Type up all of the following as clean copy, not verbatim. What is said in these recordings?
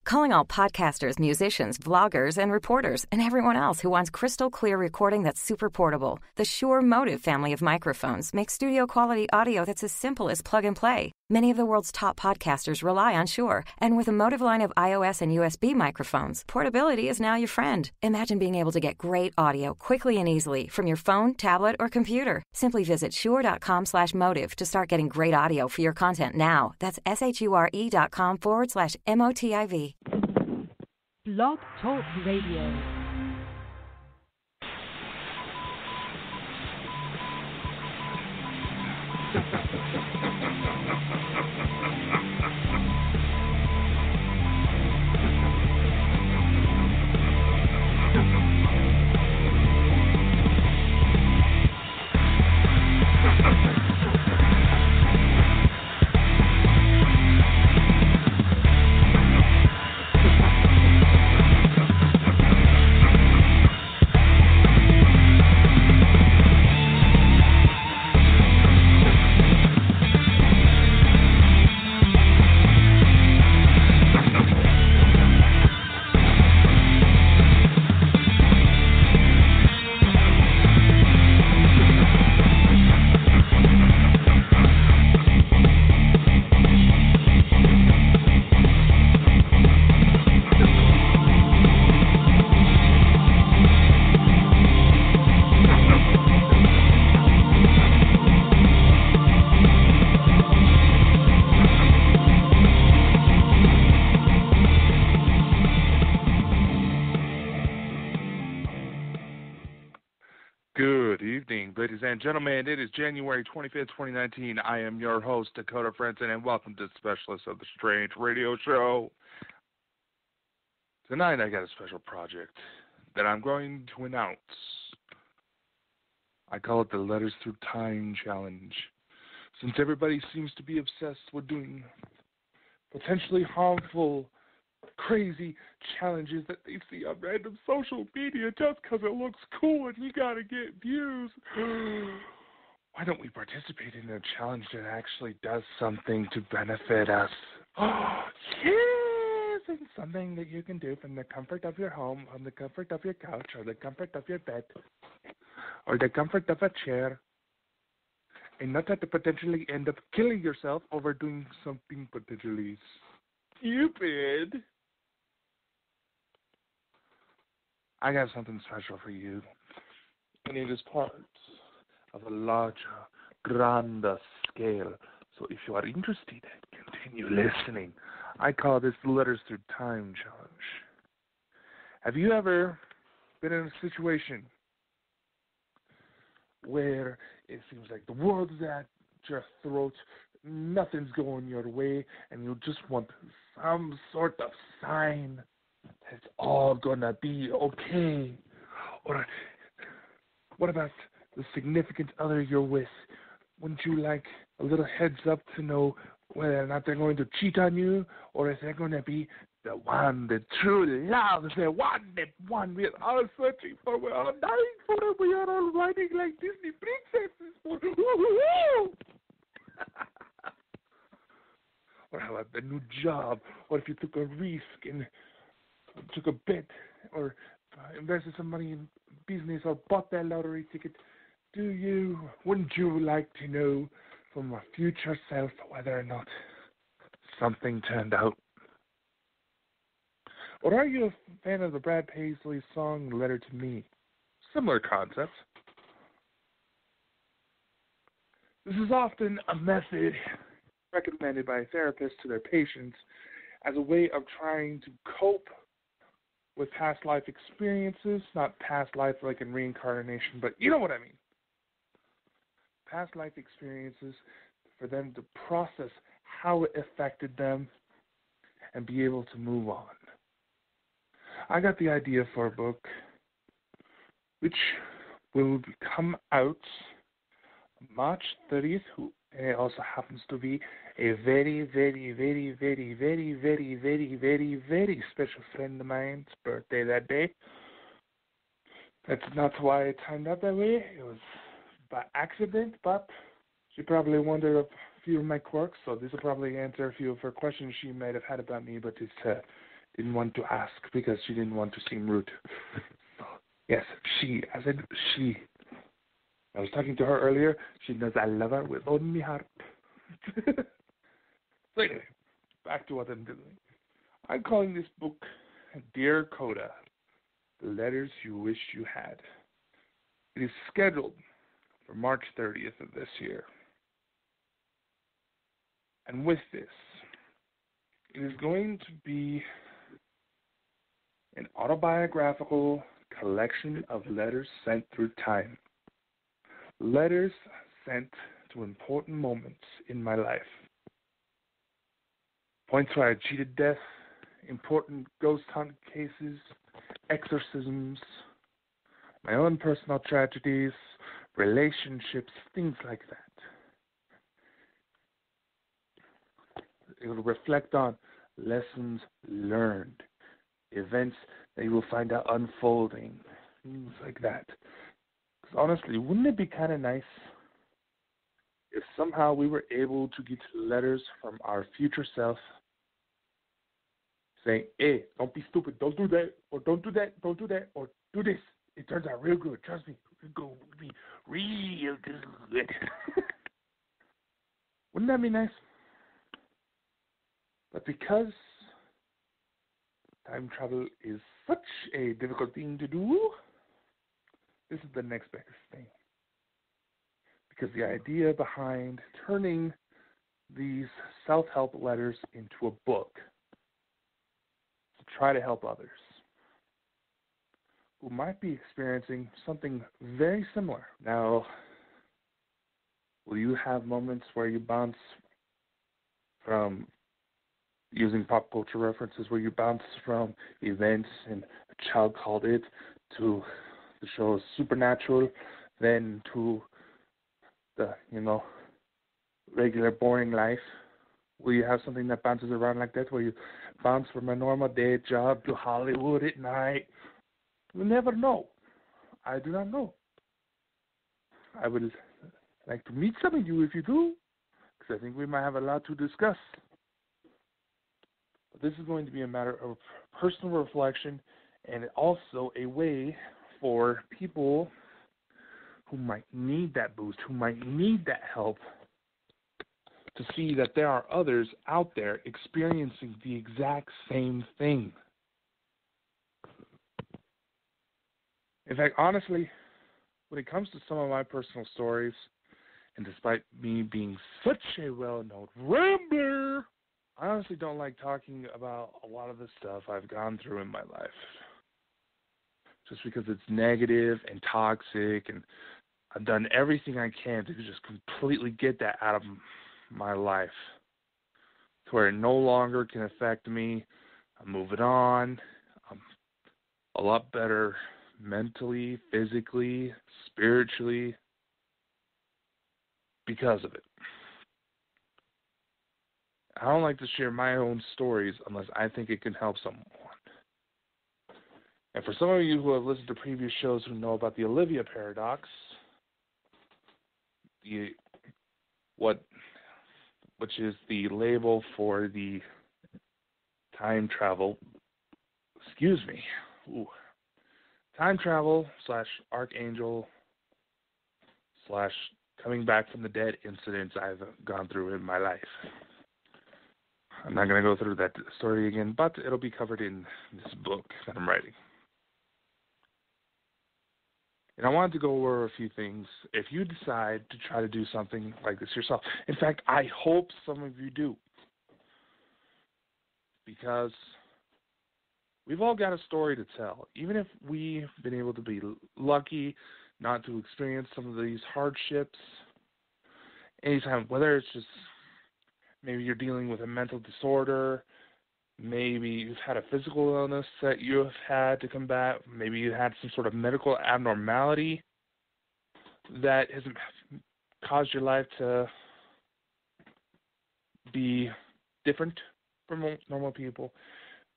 Calling all podcasters, musicians, vloggers, and reporters, and everyone else who wants crystal clear recording that's super portable. The Shure Motive family of microphones makes studio quality audio that's as simple as plug and play. Many of the world's top podcasters rely on Shure, and with a Motive line of iOS and USB microphones, portability is now your friend. Imagine being able to get great audio quickly and easily from your phone, tablet, or computer. Simply visit shure.com/motive to start getting great audio for your content now. That's SHURE.com/MOTIV. Blog Talk Radio. Ladies and gentlemen, it is January 25th, 2019. I am your host, Dakota Frandsen, and welcome to Specialists of the Strange Radio Show. Tonight I got a special project that I'm going to announce. I call it the Letters Through Time Challenge. Since everybody seems to be obsessed with doing potentially harmful, crazy challenges that they see on random social media just because it looks cool and you gotta get views. Why don't we participate in a challenge that actually does something to benefit us? Yes, and something that you can do from the comfort of your home, from the comfort of your couch, or the comfort of your bed, or the comfort of a chair, and not have to potentially end up killing yourself over doing something potentially stupid. I got something special for you, and it is part of a larger, grander scale. So if you are interested, continue listening. I call this the Letters Through Time Challenge. Have you ever been in a situation where it seems like the world is at your throat, nothing's going your way, and you just want some sort of sign that it's all gonna be okay? Or what about the significant other you're with? Wouldn't you like a little heads up to know whether or not they're going to cheat on you, or if they're going to be the one, the true love, the one we are all searching for, we're all dying for, we are all riding like Disney princesses for? Or how about the new job, or if you took a risk and took a bet, or invested some money in business, or bought that lottery ticket. Wouldn't you like to know from a future self whether or not something turned out? Or are you a fan of the Brad Paisley song Letter to Me? Similar concept. This is often a method recommended by therapists to their patients as a way of trying to cope with past life experiences, not past life like in reincarnation, but you know what I mean. Past life experiences for them to process how it affected them and be able to move on. I got the idea for a book which will come out March 30th. It also happens to be a very, very, very, very, very, very, very, very, very special friend of mine's birthday that day. That's not why it turned out that way. It was by accident, but she probably wondered a few of my quirks, so this will probably answer a few of her questions she might have had about me, but it's didn't want to ask because she didn't want to seem rude. Yes, she. I said she. I was talking to her earlier. She knows I love her with all my heart. So anyway, back to what I'm doing. I'm calling this book Dear Coda, The Letters You Wish You Had. It is scheduled for March 30th of this year. And with this, it is going to be an autobiographical collection of letters sent through time. Letters sent to important moments in my life. Points where I cheated death, important ghost hunt cases, exorcisms, my own personal tragedies, relationships, things like that. It will reflect on lessons learned, events that you will find out unfolding, things like that. Because honestly, wouldn't it be kind of nice if somehow we were able to get letters from our future self saying, hey, don't be stupid, don't do that, or don't do that, don't do that, or do this. It turns out real good. Trust me, it's going to be real good. Wouldn't that be nice? But because time travel is such a difficult thing to do, this is the next biggest thing. Because the idea behind turning these self-help letters into a book to try to help others who might be experiencing something very similar. Now, will you have moments where you bounce from, using pop culture references, where you bounce from events in A Child Called It to the show Supernatural, then to the, regular boring life? Will you have something that bounces around like that, where you bounce from a normal day job to Hollywood at night? You never know. I do not know. I would like to meet some of you if you do, because I think we might have a lot to discuss. But this is going to be a matter of personal reflection and also a way for people who might need that boost, who might need that help, to see that there are others out there experiencing the exact same thing. In fact, honestly, when it comes to some of my personal stories, and despite me being such a well-known rambler, I honestly don't like talking about a lot of the stuff I've gone through in my life. Just because it's negative and toxic, and I've done everything I can to just completely get that out of my life to where it no longer can affect me. I'm moving on. I'm a lot better mentally, physically, spiritually because of it. I don't like to share my own stories unless I think it can help someone. And for some of you who have listened to previous shows who know about the Olivia paradox, which is the label for the time travel, time travel / archangel / coming back from the dead incidents I've gone through in my life. I'm not going to go through that story again, but it'll be covered in this book that I'm writing. And I wanted to go over a few things. If you decide to try to do something like this yourself, in fact, I hope some of you do, because we've all got a story to tell. Even if we've been able to be lucky not to experience some of these hardships, anytime, whether it's just maybe you're dealing with a mental disorder, maybe you've had a physical illness that you have had to combat, maybe you had some sort of medical abnormality that has caused your life to be different from normal people.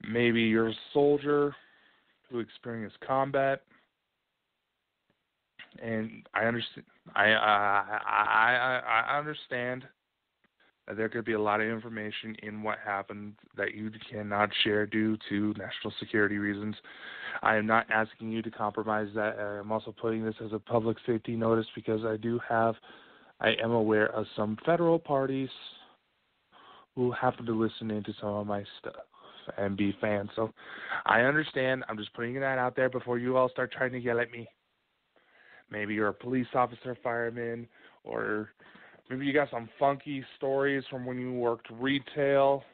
Maybe you're a soldier who experienced combat, and I understand. I understand There could be a lot of information in what happened that you cannot share due to national security reasons. I am not asking you to compromise that. I'm also putting this as a public safety notice because I am aware of some federal parties who happen to listen into some of my stuff and be fans. So I understand. I'm just putting that out there before you all start trying to yell at me. Maybe you're a police officer, fireman, or maybe you got some funky stories from when you worked retail.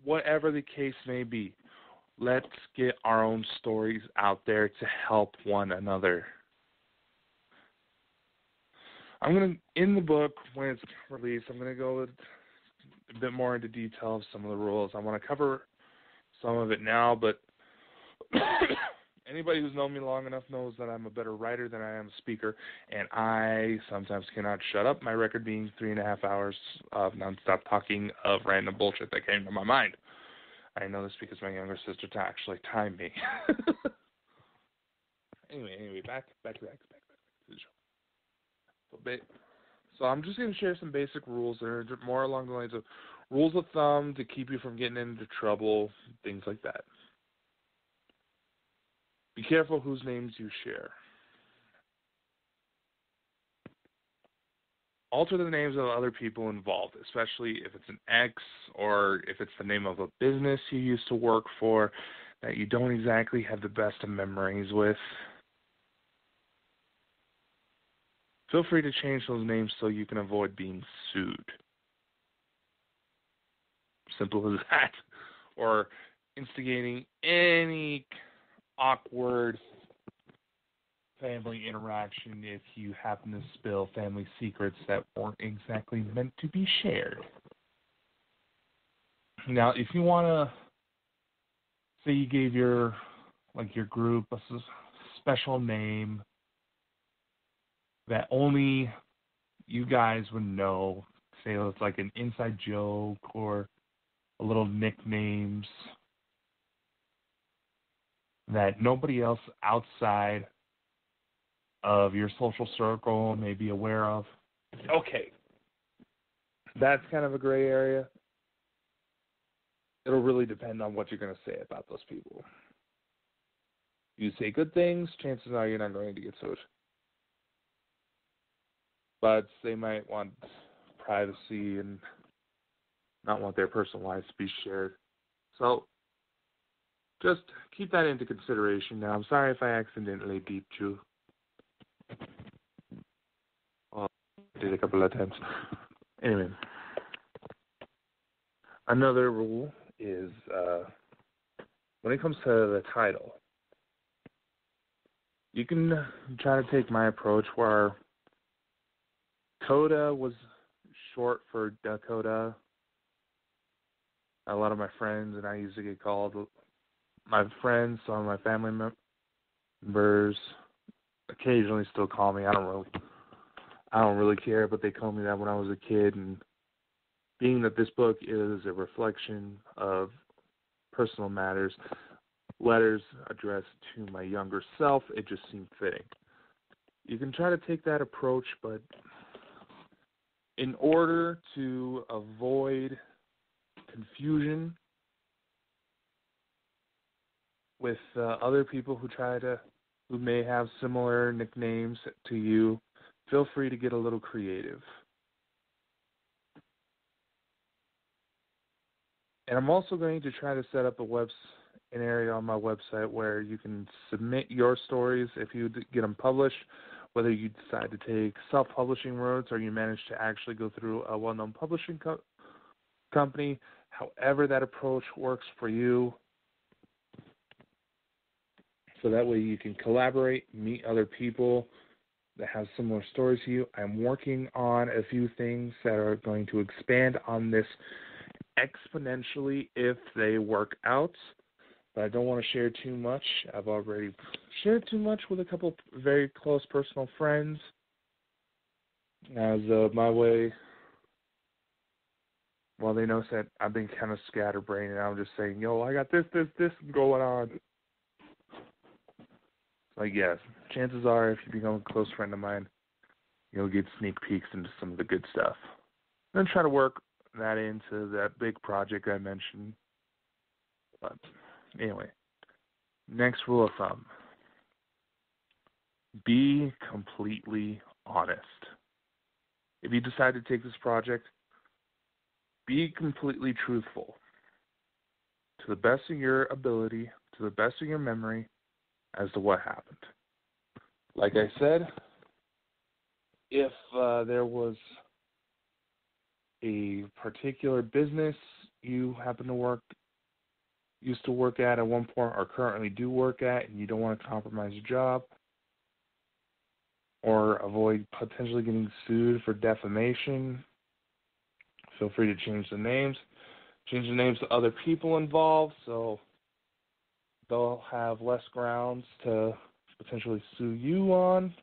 Whatever the case may be, let's get our own stories out there to help one another. In the book, when it's released, I'm going to go a bit more into detail of some of the rules. I want to cover some of it now, but anybody who's known me long enough knows that I'm a better writer than I am a speaker, and I sometimes cannot shut up, my record being 3.5 hours of nonstop talking of random bullshit that came to my mind. I know this because my younger sister actually timed me. Anyway, back to the show. So I'm just going to share some basic rules that are more along the lines of rules of thumb to keep you from getting into trouble, things like that. Be careful whose names you share. Alter the names of other people involved, especially if it's an ex or if it's the name of a business you used to work for that you don't exactly have the best of memories with. Feel free to change those names so you can avoid being sued. Simple as that. Or instigating any awkward family interaction if you happen to spill family secrets that weren't exactly meant to be shared. Now, if you want to say you gave your group a special name that only you guys would know, say it's like an inside joke or a little nicknames that nobody else outside of your social circle may be aware of. Okay. That's kind of a gray area. It'll really depend on what you're going to say about those people. You say good things, chances are you're not going to get sued. But they might want privacy and not want their personal lives to be shared. So just keep that into consideration. Now, I'm sorry if I accidentally beeped you. Well, I did a couple of times. Anyway, another rule is when it comes to the title, you can try to take my approach where Dakota was short for Dakota. A lot of my friends and I used to get called, my friends, some of my family members occasionally still call me. I don't really care, but they called me that when I was a kid. And being that this book is a reflection of personal matters, letters addressed to my younger self, it just seemed fitting. You can try to take that approach, but in order to avoid confusion with other people who may have similar nicknames to you, feel free to get a little creative. And I'm also going to try to set up an area on my website where you can submit your stories if you get them published, whether you decide to take self-publishing routes or you manage to actually go through a well-known publishing company. However that approach works for you, so that way you can collaborate, meet other people that have similar stories to you. I'm working on a few things that are going to expand on this exponentially if they work out, but I don't want to share too much. I've already shared too much with a couple very close personal friends as my way. Well, they know that I've been kind of scatterbrained, and I'm just saying, yo, I got this going on. Like, yes, chances are if you become a close friend of mine, you'll get sneak peeks into some of the good stuff. Then try to work that into that big project I mentioned. But anyway, next rule of thumb. Be completely honest. If you decide to take this project, be completely truthful. To the best of your ability, to the best of your memory, as to what happened. Like I said, if there was a particular business you used to work at one point or currently do work at, and you don't want to compromise your job or avoid potentially getting sued for defamation, feel free to change the names. Change the names to other people involved so they'll have less grounds to potentially sue you on,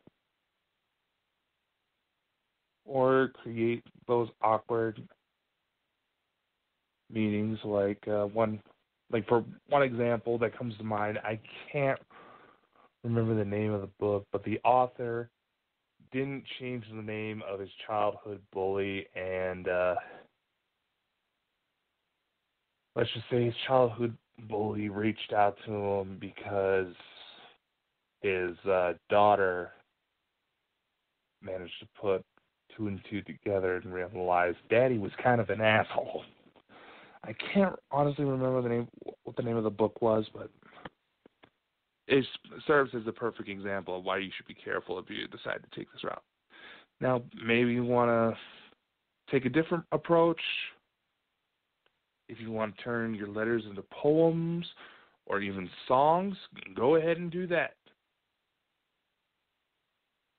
or create those awkward meetings for one example that comes to mind, I can't remember the name of the book, but the author didn't change the name of his childhood bully, and let's just say his childhood bully reached out to him because his daughter managed to put two and two together and realized Daddy was kind of an asshole. I can't honestly remember what the name of the book was, but it serves as a perfect example of why you should be careful if you decide to take this route. Now, maybe you want to take a different approach. If you want to turn your letters into poems or even songs, go ahead and do that.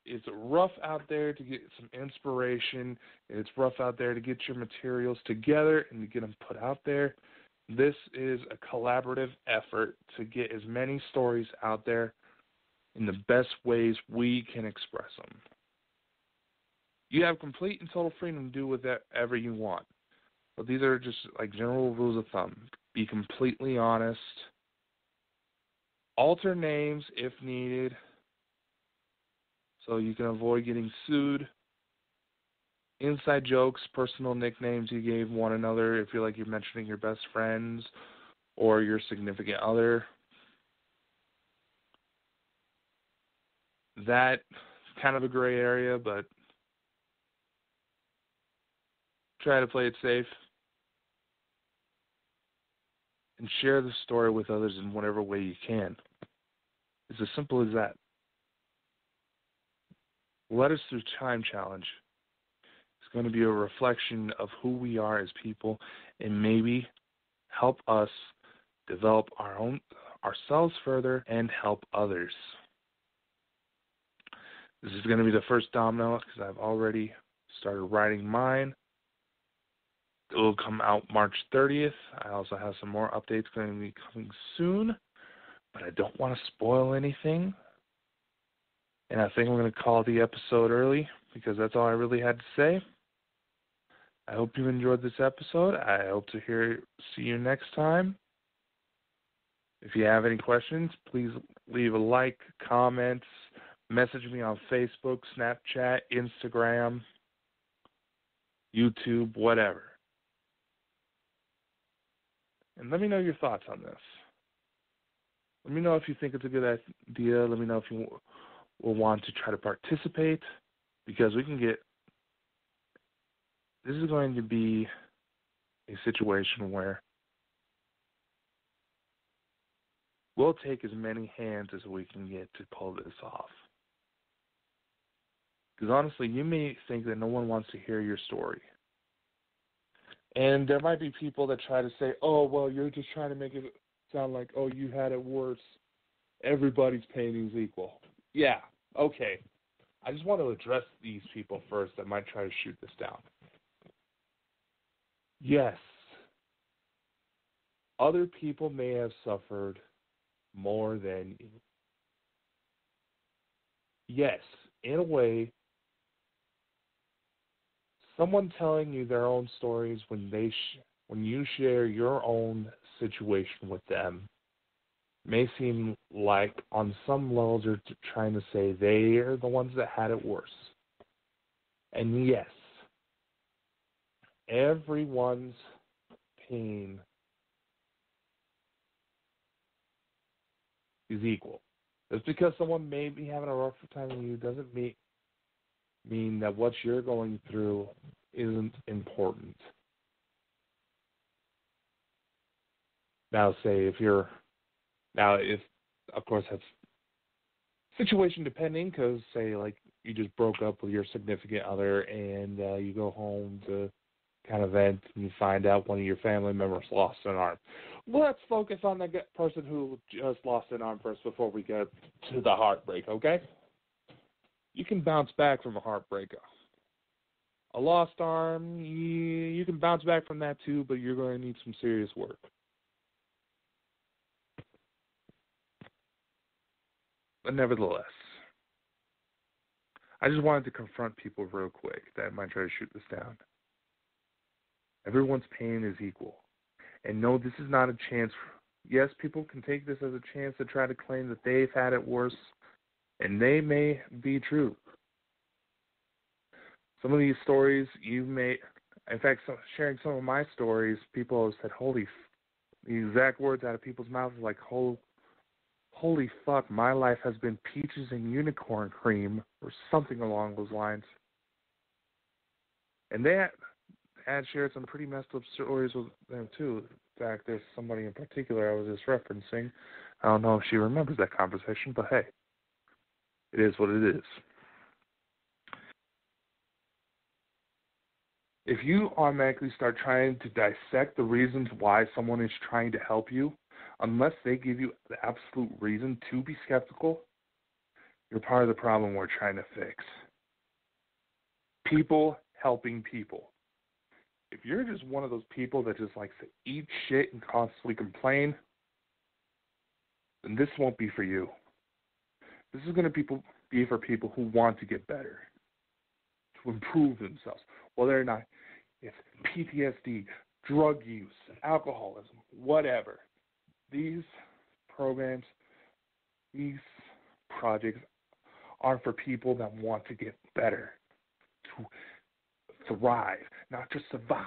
It's rough out there to get some inspiration. It's rough out there to get your materials together and to get them put out there. This is a collaborative effort to get as many stories out there in the best ways we can express them. You have complete and total freedom to do whatever you want. But these are just like general rules of thumb. Be completely honest. Alter names if needed, so you can avoid getting sued. Inside jokes, personal nicknames you gave one another if you're mentioning your best friends or your significant other. That's kind of a gray area, but try to play it safe. And share the story with others in whatever way you can. It's as simple as that. Letters Through Time Challenge is going to be a reflection of who we are as people and maybe help us develop ourselves further and help others. This is going to be the first domino because I've already started writing mine. It will come out March 30th. I also have some more updates going to be coming soon, but I don't want to spoil anything. And I think I'm going to call the episode early because that's all I really had to say. I hope you enjoyed this episode. I hope to see you next time. If you have any questions, please leave a like, comment, message me on Facebook, Snapchat, Instagram, YouTube, whatever. And let me know your thoughts on this. Let me know if you think it's a good idea. Let me know if you will want to try to participate, because this is going to be a situation where we'll take as many hands as we can get to pull this off. Because honestly, you may think that no one wants to hear your story. And there might be people that try to say, oh, well, you're just trying to make it sound like, oh, you had it worse. Everybody's pain is equal. Yeah, okay. I just want to address these people first that might try to shoot this down. Yes, other people may have suffered more than you. Yes, in a way, someone telling you their own stories when you share your own situation with them may seem like on some levels you're trying to say they are the ones that had it worse. And yes, everyone's pain is equal. Just because someone may be having a rougher time than you doesn't mean that what you're going through isn't important. Now, say if of course that's situation depending, because say like you just broke up with your significant other and you go home to kind of vent and you find out one of your family members lost an arm. Let's focus on the person who just lost an arm first before we get to the heartbreak, okay? You can bounce back from a heartbreak. A lost arm, you can bounce back from that too, but you're going to need some serious work. But nevertheless, I just wanted to confront people real quick that might try to shoot this down. Everyone's pain is equal. And no, this is not a chance. Yes, people can take this as a chance to try to claim that they've had it worse, and they may be true. Some of these stories in fact, sharing some of my stories, people have said, the exact words out of people's mouths is like, holy fuck, my life has been peaches and unicorn cream, or something along those lines. And they had shared some pretty messed up stories with them too. In fact, there's somebody in particular I was just referencing. I don't know if she remembers that conversation, but hey, it is what it is. If you automatically start trying to dissect the reasons why someone is trying to help you, unless they give you the absolute reason to be skeptical, you're part of the problem we're trying to fix. People helping people. If you're just one of those people that just likes to eat shit and constantly complain, then this won't be for you. This is going to be for people who want to get better, to improve themselves, whether or not it's PTSD, drug use, alcoholism, whatever. These programs, these projects are for people that want to get better, to thrive, not just survive.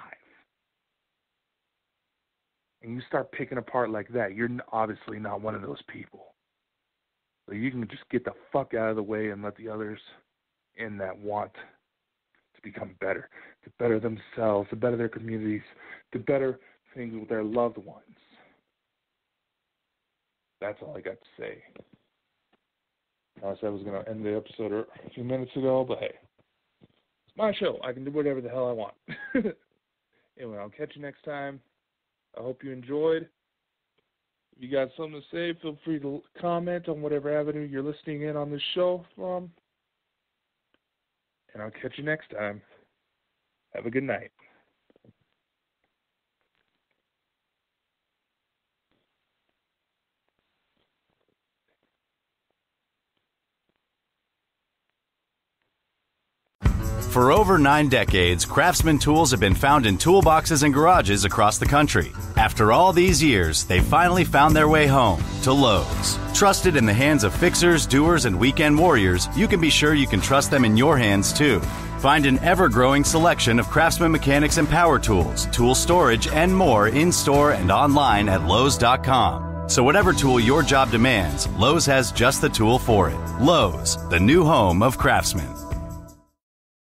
And you start picking apart like that, you're obviously not one of those people. So you can just get the fuck out of the way and let the others in that want to become better, to better themselves, to better their communities, to better things with their loved ones. That's all I got to say. I said I was going to end the episode a few minutes ago, but hey, it's my show. I can do whatever the hell I want. Anyway, I'll catch you next time. I hope you enjoyed. If you got something to say, feel free to comment on whatever avenue you're listening in on this show from. And I'll catch you next time. Have a good night. For over 9 decades, Craftsman tools have been found in toolboxes and garages across the country. After all these years, they finally found their way home to Lowe's. Trusted in the hands of fixers, doers, and weekend warriors, you can be sure you can trust them in your hands too. Find an ever-growing selection of Craftsman mechanics and power tools, tool storage, and more in-store and online at Lowe's.com. So whatever tool your job demands, Lowe's has just the tool for it. Lowe's, the new home of Craftsman.